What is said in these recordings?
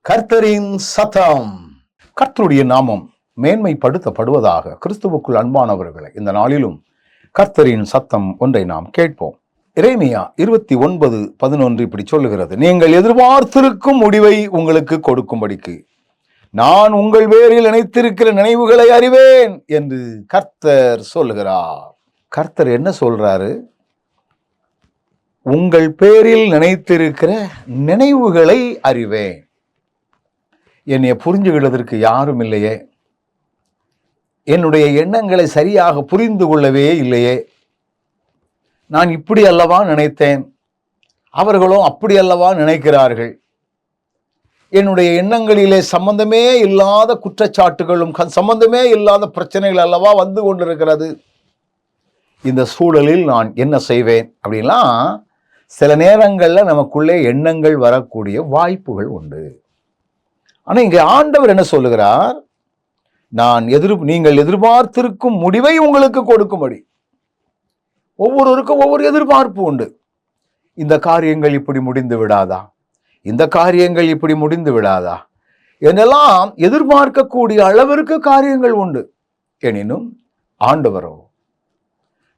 கர்த்தரின் சத்தம். கர்த்தருடைய நாமம் மேன்மைப்படுத்தப்படுவதாக. கிறிஸ்துவுக்குள் அன்பானவர்களை, இந்த நாளிலும் கர்த்தரின் சத்தம் ஒன்றை நாம் கேட்போம். எரேமியா 29:11 இப்படி சொல்லுகிறது: நீங்கள் எதிர்பார்த்திருக்கும் முடிவை உங்களுக்கு கொடுக்கும்படிக்கு நான் உங்கள் பேரில் நினைத்திருக்கிற நினைவுகளை அறிவேன் என்று கர்த்தர் சொல்லுகிறார். கர்த்தர் என்ன சொல்றாரு? உங்கள் பேரில் நினைத்திருக்கிற நினைவுகளை அறிவேன். என்னை புரிஞ்சுகிறதற்கு யாரும் இல்லையே, என்னுடைய எண்ணங்களை சரியாக புரிந்து கொள்ளவே இல்லையே, நான் இப்படி அல்லவா நினைத்தேன், அவர்களும் அப்படி அல்லவா நினைக்கிறார்கள், என்னுடைய எண்ணங்களிலே சம்பந்தமே இல்லாத குற்றச்சாட்டுகளும் சம்பந்தமே இல்லாத பிரச்சனைகள் அல்லவா வந்து கொண்டிருக்கிறது, இந்த சூழலில் நான் என்ன செய்வேன் அப்படின்லாம் சில நேரங்களில் நமக்குள்ளே எண்ணங்கள் வரக்கூடிய வாய்ப்புகள் உண்டு. ஆனால் இங்கே ஆண்டவர் என்ன சொல்லுகிறார்? நீங்கள் எதிர்பார்த்திருக்கும் முடிவை உங்களுக்கு கொடுக்கும்படி. ஒவ்வொருவருக்கும் ஒவ்வொரு எதிர்பார்ப்பு உண்டு. இந்த காரியங்கள் இப்படி முடிந்து விடாதா, இந்த காரியங்கள் இப்படி முடிந்து விடாதா என்றெல்லாம் எதிர்பார்க்கக்கூடிய அளவிற்கு காரியங்கள் உண்டு. எனினும் ஆண்டவரோ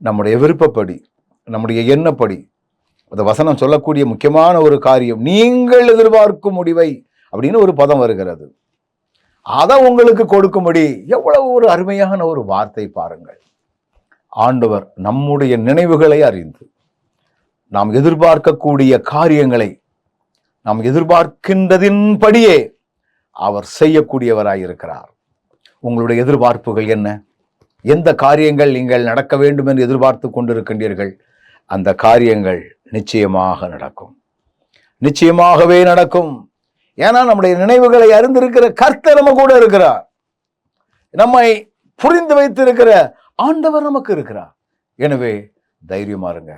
நம்முடைய விருப்பப்படி, நம்முடைய எண்ணப்படி, அந்த வசனம் சொல்லக்கூடிய முக்கியமான ஒரு காரியம், நீங்கள் எதிர்பார்க்கும் முடிவை அப்படின்னு ஒரு பதம் வருகிறது, அதை உங்களுக்கு கொடுக்கும்படி. எவ்வளவு ஒரு அருமையான ஒரு வார்த்தை பாருங்கள். ஆண்டவர் நம்முடைய நினைவுகளை அறிந்து நாம் எதிர்பார்க்கக்கூடிய காரியங்களை நாம் எதிர்பார்க்கின்றதின்படியே அவர் செய்யக்கூடியவராயிருக்கிறார். உங்களுடைய எதிர்பார்ப்புகள் என்ன? எந்த காரியங்கள் நீங்கள் நடக்க வேண்டும் என்று எதிர்பார்த்து கொண்டிருக்கின்றீர்கள்? அந்த காரியங்கள் நிச்சயமாக நடக்கும், நிச்சயமாகவே நடக்கும். ஏன்னா நம்முடைய நினைவுகளை அறிந்திருக்கிற கர்த்தர் நம்ம கூட இருக்கிறார். நம்மை புரிந்து வைத்திருக்கிற ஆண்டவர் நமக்கு இருக்கிறார். எனவே தைரியமா இருங்க.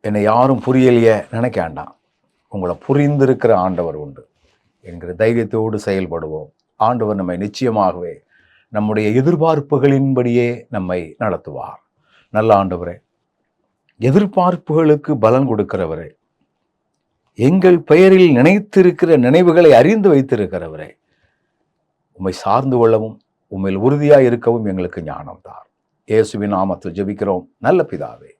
என்னை யாரும் புரியலையே நினைக்க வேண்டாம், உங்களை புரிந்திருக்கிற ஆண்டவர் உண்டு என்கிற தைரியத்தோடு செயல்படுவோம். ஆண்டவர் நம்மை நிச்சயமாகவே நம்முடைய எதிர்பார்ப்புகளின்படியே நம்மை நடத்துவார். நல்ல ஆண்டவரே, எதிர்பார்ப்புகளுக்கு பலன் கொடுக்கிறவரே, எங்கள் பெயரில் நினைத்திருக்கிற நினைவுகளை அறிந்து வைத்திருக்கிறவரே, உம்மை சார்ந்து கொள்ளவும் உம்மில் உறுதியாய் இருக்கவும் எங்களுக்கு ஞானம் தார். இயேசுவின் நாமத்தில் ஜெபிக்கிறோம் நல்ல பிதாவே.